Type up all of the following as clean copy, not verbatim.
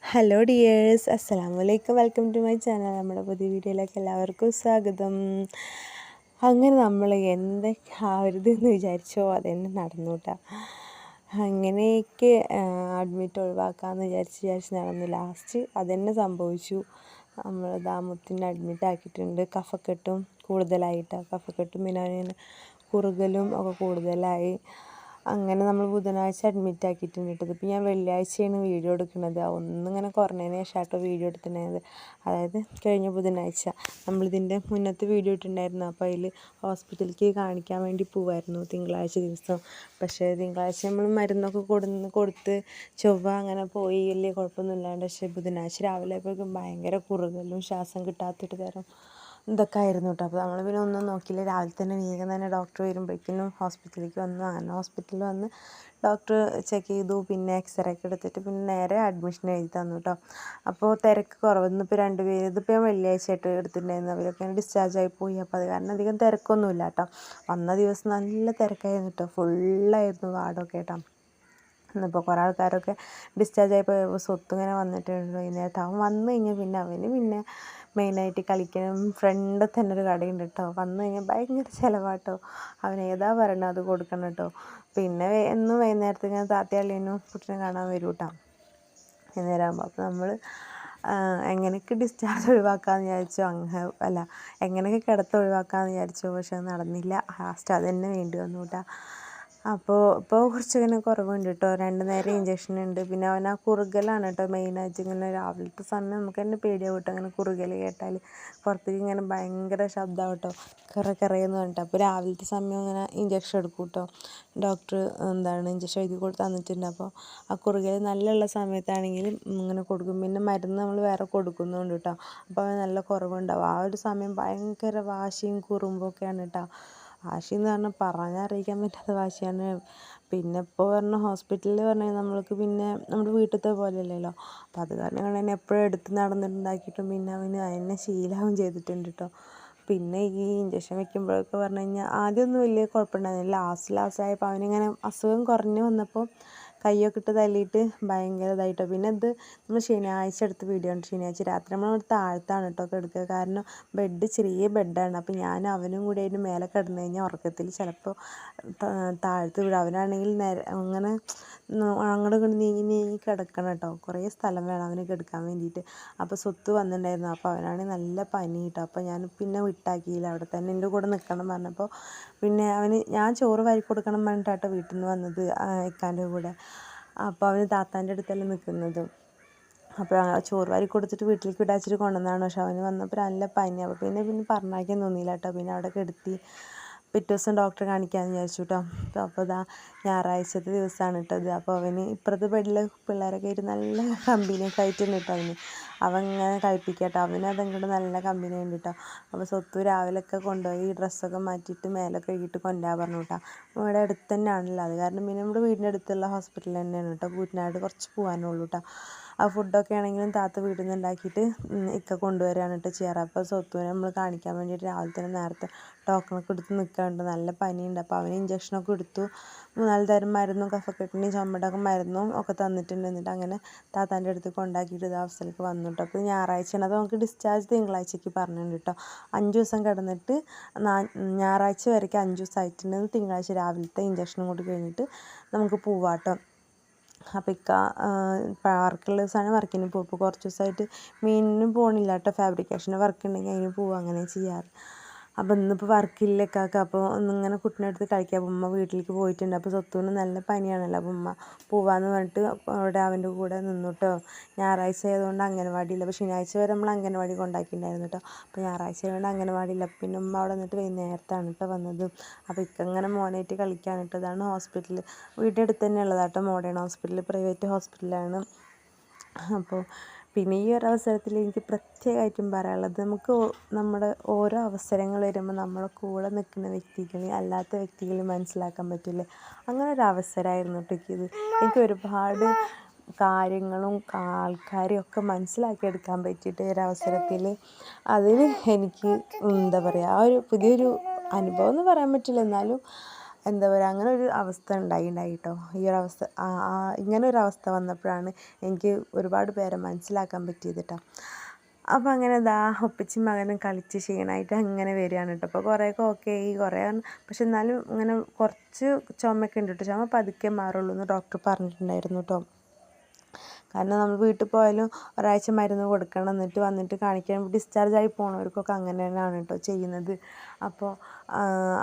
Hello dears, അസ്സലാമലൈക്കും. Welcome to my channel. നമ്മുടെ പുതിയ വീഡിയോയിലേക്ക് എല്ലാവർക്കും സ്വാഗതം. അങ്ങനെ നമ്മൾ എന്തൊക്കെ ആവരുതെന്ന് വിചാരിച്ചോ അതന്നെ നടന്നു കേട്ടോ. അങ്ങനെയൊക്കെ അഡ്മിറ്റ് ഒഴിവാക്കാമെന്ന് വിചാരിച്ച് നടന്നു. ലാസ്റ്റ് അതന്നെ സംഭവിച്ചു. നമ്മൾ മുത്തിനെ അഡ്മിറ്റ് ആക്കിയിട്ടുണ്ട്. കഫക്കെട്ടും കൂടുതലായിട്ടാണ്. കഫക്കെട്ടും പിന്നെ അതിന് കുറുകലും ഒക്കെ കൂടുതലായി. അങ്ങനെ നമ്മൾ ബുധനാഴ്ച അഡ്മിറ്റ് ആക്കിയിട്ടുണ്ട് കേട്ടത്. ഇപ്പോൾ ഞാൻ വെള്ളിയാഴ്ചയാണ് വീഡിയോ എടുക്കുന്നത്. ഒന്നിങ്ങനെ കുറഞ്ഞതിന് ശേഷം കേട്ടോ വീഡിയോ എടുത്തിട്ടുണ്ടായത്. അതായത് കഴിഞ്ഞ ബുധനാഴ്ച നമ്മളിതിൻ്റെ മുന്നത്തെ വീഡിയോ ഇട്ടിട്ടുണ്ടായിരുന്നു. അപ്പോൾ അതിൽ ഹോസ്പിറ്റലിലേക്ക് കാണിക്കാൻ വേണ്ടി പോവായിരുന്നു തിങ്കളാഴ്ച ദിവസം. പക്ഷേ തിങ്കളാഴ്ച നമ്മൾ മരുന്നൊക്കെ കൊടുത്ത് ചൊവ്വ അങ്ങനെ പോയി, വലിയ കുഴപ്പമൊന്നുമില്ലാണ്ട്. പക്ഷേ ബുധനാഴ്ച രാവിലെ ആയപ്പോഴേക്കും ഭയങ്കര കുറുകലും ശ്വാസം കിട്ടാത്തൊരു തരം ഇതൊക്കെ ആയിരുന്നു കേട്ടോ. അപ്പോൾ നമ്മൾ പിന്നെ ഒന്നും നോക്കിയില്ല. രാവിലെ തന്നെ വേഗം തന്നെ ഡോക്ടർ വരുമ്പോഴേക്കും ഹോസ്പിറ്റലിലേക്ക് വന്നു. അങ്ങനെ ഹോസ്പിറ്റലിൽ വന്ന് ഡോക്ടർ ചെക്ക് ചെയ്തു. പിന്നെ എക്സ്റേ ഒക്കെ എടുത്തിട്ട് പിന്നെ നേരെ അഡ്മിഷൻ എഴുതി തന്നു കേട്ടോ. അപ്പോൾ തിരക്ക് കുറവ്. ഇന്നിപ്പോൾ 2 പേര്, ഇതിപ്പോൾ ഞാൻ വെള്ളിയാഴ്ച ആയിട്ട് എടുത്തിട്ടുണ്ടായിരുന്നു. അവരൊക്കെ ഡിസ്ചാർജ് ആയി പോയി. അപ്പോൾ അത് കാരണം അധികം തിരക്കൊന്നുമില്ല കേട്ടോ. വന്ന ദിവസം നല്ല തിരക്കായിരുന്നു കേട്ടോ. ഫുള്ളായിരുന്നു വാർഡൊക്കെ കേട്ടോ. ഇന്നിപ്പോൾ കുറേ ആൾക്കാരൊക്കെ ഡിസ്ചാർജ് ആയി പോയപ്പോൾ സ്വത്ത് ഇങ്ങനെ വന്നിട്ടുണ്ട് വൈകുന്നേരത്ത്. അവൻ വന്നു കഴിഞ്ഞാൽ പിന്നെ മെയിനായിട്ട് കളിക്കണം. ഫ്രണ്ടിൽ തന്നെ ഒരു കടയുണ്ട് കേട്ടോ. വന്നു കഴിഞ്ഞാൽ ഭയങ്കര ചിലവാട്ടോ. അവൻ ഏതാ പറയണത് അത് കൊടുക്കണം കേട്ടോ. പിന്നെ എന്നും വൈകുന്നേരത്ത് ഇങ്ങനെ താത്തയള്ളിനും കുട്ടീനെ കാണാൻ വരും കേട്ടോ വൈകുന്നേരം ആകുമ്പോൾ. അപ്പോൾ നമ്മൾ എങ്ങനെയൊക്കെ ഡിസ്ചാർജ് ഒഴിവാക്കാമെന്ന് വിചാരിച്ചു. എങ്ങനെയൊക്കെ കിടത്ത് ഒഴിവാക്കാമെന്ന് വിചാരിച്ചു. പക്ഷെ അത് നടന്നില്ല. ലാസ്റ്റ് അത് തന്നെ വേണ്ടി വന്നു കേട്ടോ. അപ്പോൾ കുറച്ചിങ്ങനെ കുറവുണ്ട് കേട്ടോ. 2 നേരം ഇഞ്ചക്ഷൻ ഉണ്ട്. പിന്നെ അവൻ ആ കുറുകലാണ് കേട്ടോ മെയിനായിട്ട്. ഇങ്ങനെ രാവിലത്തെ സമയം നമുക്ക് തന്നെ പേടിയാവും കേട്ടോ. അങ്ങനെ കുറുകൽ കേട്ടാൽ പുറത്തേക്ക് ഇങ്ങനെ ഭയങ്കര ശബ്ദമാവും കേട്ടോ. കറയെന്ന് പറഞ്ഞിട്ട്. അപ്പോൾ രാവിലത്തെ സമയം ഇങ്ങനെ ഇഞ്ചക്ഷൻ എടുക്കും കേട്ടോ. ഡോക്ടർ ഇഞ്ചക്ഷൻ എഴുതി തന്നിട്ടുണ്ട്. അപ്പോൾ ആ കുറുകൽ നല്ലുള്ള സമയത്താണെങ്കിൽ ഇങ്ങനെ കൊടുക്കും. പിന്നെ മരുന്ന് നമ്മൾ വേറെ കൊടുക്കുന്നുണ്ട് കേട്ടോ. അപ്പോൾ അവന് നല്ല കുറവുണ്ടാവും. ആ ഒരു സമയം ഭയങ്കര വാശിയും കുറുമ്പൊക്കെയാണ് കേട്ടോ. വാശിയെന്ന് പറഞ്ഞാൽ അറിയിക്കാൻ പറ്റാത്ത വാശിയാണ്. പിന്നെ ഇപ്പോൾ ഹോസ്പിറ്റലിൽ പറഞ്ഞാൽ നമ്മൾക്ക് പിന്നെ നമ്മുടെ വീട്ടിലത്തെ പോലെയല്ലല്ലോ. അപ്പോൾ അത് കാരണം തന്നെ എപ്പോഴും എടുത്ത് നടന്നിട്ടുണ്ടാക്കിയിട്ടും പിന്നെ അവന് അതിനെ ശീലമാവും ചെയ്തിട്ടുണ്ട് കേട്ടോ. പിന്നെ ഈ ഇഞ്ചക്ഷൻ വെക്കുമ്പോഴൊക്കെ പറഞ്ഞു കഴിഞ്ഞാൽ ആദ്യമൊന്നും വലിയ കുഴപ്പമുണ്ടായിരുന്നില്ല. ലാസ്റ്റ് ആയപ്പോൾ അവനിങ്ങനെ അസുഖം കുറഞ്ഞു വന്നപ്പോൾ കയ്യൊക്കെ ഇട്ട് തല്ലിയിട്ട് ഭയങ്കര ഇതായിട്ടോ. പിന്നെ ഇത് നമ്മൾ ശനിയാഴ്ച എടുത്ത വീഡിയോ ഉണ്ട്. ശനിയാഴ്ച രാത്രി നമ്മളിവിടെ താഴത്താണ് കേട്ടോ കിടക്കുക. കാരണം ബെഡ് ചെറിയ ബെഡാണ്. അപ്പോൾ ഞാൻ അവനും കൂടി അതിന് മേലെ കിടന്നു കഴിഞ്ഞാൽ ഉറക്കത്തിൽ ചിലപ്പോൾ താഴത്ത് വീഴും. അവനാണെങ്കിൽ അങ്ങനെ അങ്ങോട്ട് ഇങ്ങോട്ട് നീങ്ങി കിടക്കണം കേട്ടോ. കുറേ സ്ഥലം വേണം അവന് കിടക്കാൻ വേണ്ടിയിട്ട്. അപ്പോൾ സ്വത്ത് വന്നിട്ടുണ്ടായിരുന്നു. അപ്പോൾ അവനാണെങ്കിൽ നല്ല പനി കേട്ടോ. അപ്പോൾ ഞാൻ പിന്നെ വിട്ടാക്കിയില്ല. അവിടെ തന്നെ എൻ്റെ കൂടെ നിൽക്കണം പറഞ്ഞപ്പോൾ പിന്നെ ഞാൻ ചോറ് വാരി കൊടുക്കണം പറഞ്ഞിട്ടാട്ടോ വീട്ടിൽ നിന്ന് വന്നത് ഇക്കാൻ്റെ കൂടെ. അപ്പോൾ അവന് താത്താൻ്റെ അടുത്തല്ലേ നിൽക്കുന്നത്. അപ്പോൾ ചോറ് വാരി കൊടുത്തിട്ട് വീട്ടിലേക്ക് വിടാച്ചിട്ട് കൊണ്ടുവന്നതാണ്. പക്ഷെ അവന് വന്നപ്പോൾ നല്ല പനി. അപ്പോൾ പിന്നെ പറഞ്ഞയക്കാൻ തോന്നിയില്ല കേട്ടോ. പിന്നെ അവിടെ കിടത്തി. പിറ്റേ ദിവസം ഡോക്ടറെ കാണിക്കാമെന്ന് വിചാരിച്ചു കേട്ടോ. അപ്പോൾ ഞായറാഴ്ചത്തെ ദിവസമാണ് കേട്ടത്. അപ്പോൾ അവന് ഇപ്പുറത്തെ ബെഡിൽ പിള്ളേരൊക്കെ ആയിട്ട് നല്ല കമ്പനിയൊക്കെ ആയിട്ടുണ്ട് കേട്ടോ. അവൻ ഇങ്ങനെ കളിപ്പിക്കുക കേട്ടോ. അതങ്ങോട്ട് നല്ല കമ്പനി ഉണ്ട് കേട്ടോ. അപ്പോൾ സ്വത്ത് രാവിലെയൊക്കെ കൊണ്ടുപോയി ഡ്രസ്സൊക്കെ മാറ്റിയിട്ട് മേലൊക്കെ കഴുകിയിട്ട് കൊണ്ടുവരാൻ പറഞ്ഞു കേട്ടോ. ഇവിടെ അടുത്ത് തന്നെയാണല്ലോ. അത് കാരണം പിന്നെ നമ്മുടെ വീടിൻ്റെ അടുത്തുള്ള ഹോസ്പിറ്റൽ തന്നെയാണ് കേട്ടോ. കൂറ്റനാട് കുറച്ച് പോകാനുള്ളൂ കേട്ടോ. ആ ഫുഡൊക്കെ ആണെങ്കിലും താത്ത വീട്ടിൽ നിന്ന് ഉണ്ടാക്കിയിട്ട് ഇക്ക കൊണ്ടുവരികയാണ് കേട്ടോ ചെയ്യാറ്. അപ്പോൾ സ്വത്തുവിനെ നമ്മൾ കാണിക്കാൻ വേണ്ടിയിട്ട് രാവിലെ തന്നെ നേരത്തെ ടോക്കണൊക്കെ എടുത്ത് നിൽക്കാറുണ്ട്. നല്ല പനിയുണ്ട്. അപ്പോൾ അവന് ഇഞ്ചക്ഷനൊക്കെ എടുത്തു. 4 തരം മരുന്നും കഫക്കെട്ടിൻ്റെയും ചുമയുടെയൊക്കെ മരുന്നും ഒക്കെ തന്നിട്ടുണ്ട്. എന്നിട്ട് അങ്ങനെ താത്താൻ്റെ അടുത്ത് കൊണ്ടാക്കിയിട്ട് ഇത് അവസ്ഥയിലേക്ക് വന്നു കേട്ടോ. അപ്പോൾ ഞായറാഴ്ചയാണ്. അപ്പോൾ നമുക്ക് ഡിസ്ചാർജ് തിങ്കളാഴ്ചയ്ക്ക് പറഞ്ഞിട്ടുണ്ട് കേട്ടോ. 5 ദിവസം കിടന്നിട്ട് ഞായറാഴ്ച വരയ്ക്ക് 5 ദിവസമായിട്ടുണ്ടെങ്കിൽ തിങ്കളാഴ്ച രാവിലത്തെ ഇഞ്ചക്ഷനും കൂടി കഴിഞ്ഞിട്ട് നമുക്ക് പോവാം കേട്ടോ. അപ്പോൾ വർക്കുള്ള ദിവസമാണ് വർക്കിന് പോകും. ഇപ്പോൾ കുറച്ച് ദിവസമായിട്ട് മീനിനും പോകണില്ല കേട്ടോ. ഫാബ്രിക്കേഷന് വർക്ക് ഉണ്ടെങ്കിൽ അതിന് പോകും. അങ്ങനെ ചെയ്യാറ്. അപ്പോൾ ഇന്നിപ്പോൾ വർക്കില്ല ഇക്കാക്ക്. അപ്പോൾ ഒന്നിങ്ങനെ കുട്ടീനെ എടുത്ത് കളിക്കുക. അപ്പോൾ ഉമ്മ വീട്ടിലേക്ക് പോയിട്ടുണ്ട്. അപ്പോൾ സ്വത്തുവിന് നല്ല പനിയാണല്ലോ. അപ്പോൾ ഉമ്മ പോവാന്ന് പറഞ്ഞിട്ട് അവിടെ അവൻ്റെ കൂടെ നിന്നു കേട്ടോ. ഞായറാഴ്ച ആയതുകൊണ്ട് അംഗനവാടിയില്ല. അപ്പോൾ ശനിയാഴ്ച വരെ നമ്മൾ അംഗനവാടി കൊണ്ടാക്കിയിട്ടുണ്ടായിരുന്നു കേട്ടോ. അപ്പോൾ ഞായറാഴ്ച ആയതുകൊണ്ട് അംഗനവാടിയില്ല. പിന്നെ ഉമ്മ അവിടെ നിന്നിട്ട് വൈകുന്നേരത്താണ് കേട്ടോ വന്നത്. അപ്പോൾ ഇങ്ങനെ മോനായിട്ട് കളിക്കാൻ കേട്ടോ. ഇതാണ് ഹോസ്പിറ്റൽ. വീടിൻ്റെ അടുത്ത് തന്നെ ഉള്ളതാട്ടോ. മോഡേൺ ഹോസ്പിറ്റൽ, പ്രൈവറ്റ് ഹോസ്പിറ്റലാണ്. അപ്പോൾ പിന്നെ ഈ ഒരു അവസരത്തിൽ എനിക്ക് പ്രത്യേകമായിട്ടും പറയാനുള്ളത്, നമുക്ക് നമ്മുടെ ഓരോ അവസരങ്ങൾ വരുമ്പോൾ നമ്മളെ കൂടെ നിൽക്കുന്ന വ്യക്തികൾ അല്ലാത്ത വ്യക്തികൾ മനസ്സിലാക്കാൻ പറ്റില്ലേ. അങ്ങനെ ഒരു അവസരമായിരുന്നു കേട്ടോ ഇത്. എനിക്ക് ഒരുപാട് കാര്യങ്ങളും ആൾക്കാരെയും ഒക്കെ മനസ്സിലാക്കിയെടുക്കാൻ പറ്റിയിട്ട് ഒരവസരത്തിൽ അതിന് എനിക്ക് എന്താ പറയുക, ആ ഒരു പുതിയൊരു അനുഭവം എന്ന് പറയാൻ പറ്റില്ല, എന്നാലും എന്താ പറയുക, അങ്ങനെ ഒരു അവസ്ഥ ഉണ്ടായി കേട്ടോ. ഈ ഒരു അവസ്ഥ ഇങ്ങനെ ഒരു അവസ്ഥ വന്നപ്പോഴാണ് എനിക്ക് ഒരുപാട് പേരെ മനസ്സിലാക്കാൻ പറ്റിയത് കേട്ടോ. അപ്പോൾ അങ്ങനെ ഉപ്പച്ചിയും മകനും കളിച്ച് ക്ഷീണമായിട്ട് അങ്ങനെ വരികയാണ് കേട്ടോ. അപ്പോൾ കുറേയൊക്കെ ഓക്കെ ആയി, കുറേ പക്ഷെ എന്നാലും ഇങ്ങനെ കുറച്ച് ചുമയൊക്കെ ഉണ്ട് കേട്ടോ. ചുമ പതുക്കെ മാറുള്ളൂ എന്ന് ഡോക്ടർ പറഞ്ഞിട്ടുണ്ടായിരുന്നു കേട്ടോ. കാരണം നമ്മൾ വീട്ടിൽ പോയാലും ഒരാഴ്ച മരുന്ന് കൊടുക്കണം, എന്നിട്ട് വന്നിട്ട് കാണിക്കാൻ ഡിസ്ചാർജായി പോണവർക്കൊക്കെ അങ്ങനെ തന്നെയാണ് കേട്ടോ ചെയ്യുന്നത്. അപ്പോൾ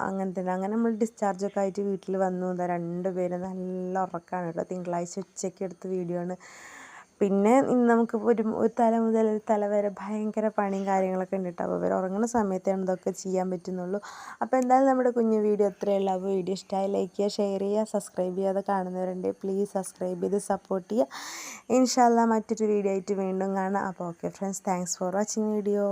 അങ്ങനെ തന്നെ അങ്ങനെ നമ്മൾ ഡിസ്ചാർജൊക്കെ ആയിട്ട് വീട്ടിൽ വന്നു. രണ്ടുപേരും നല്ല ഉറക്കമാണ് കേട്ടോ. തിങ്കളാഴ്ച ഉച്ചയ്ക്ക് എടുത്ത വീഡിയോ ആണ്. പിന്നെ ഇന്ന് നമുക്ക് ഒരു തല മുതൽ തല വരെ ഭയങ്കര പണിയും കാര്യങ്ങളൊക്കെ ഉണ്ട് കേട്ടോ. അപ്പോൾ ഇവർ ഉറങ്ങുന്ന സമയത്താണ് ഇതൊക്കെ ചെയ്യാൻ പറ്റുന്നുള്ളൂ. അപ്പോൾ എന്തായാലും നമ്മുടെ കുഞ്ഞു വീഡിയോ ഇത്രയേ ഉള്ളൂ. അപ്പോൾ വീഡിയോ ഇഷ്ടമായി ലൈക്ക് ചെയ്യുക, ഷെയർ ചെയ്യുക, സബ്സ്ക്രൈബ് ചെയ്യാതെ കാണുന്നവരുണ്ട് പ്ലീസ് സബ്സ്ക്രൈബ് ചെയ്ത് സപ്പോർട്ട് ചെയ്യുക. ഇൻഷാ അല്ലാഹ് മറ്റൊരു വീഡിയോ ആയിട്ട് വീണ്ടും കാണാം. അപ്പോൾ okay friends, thanks for watching video.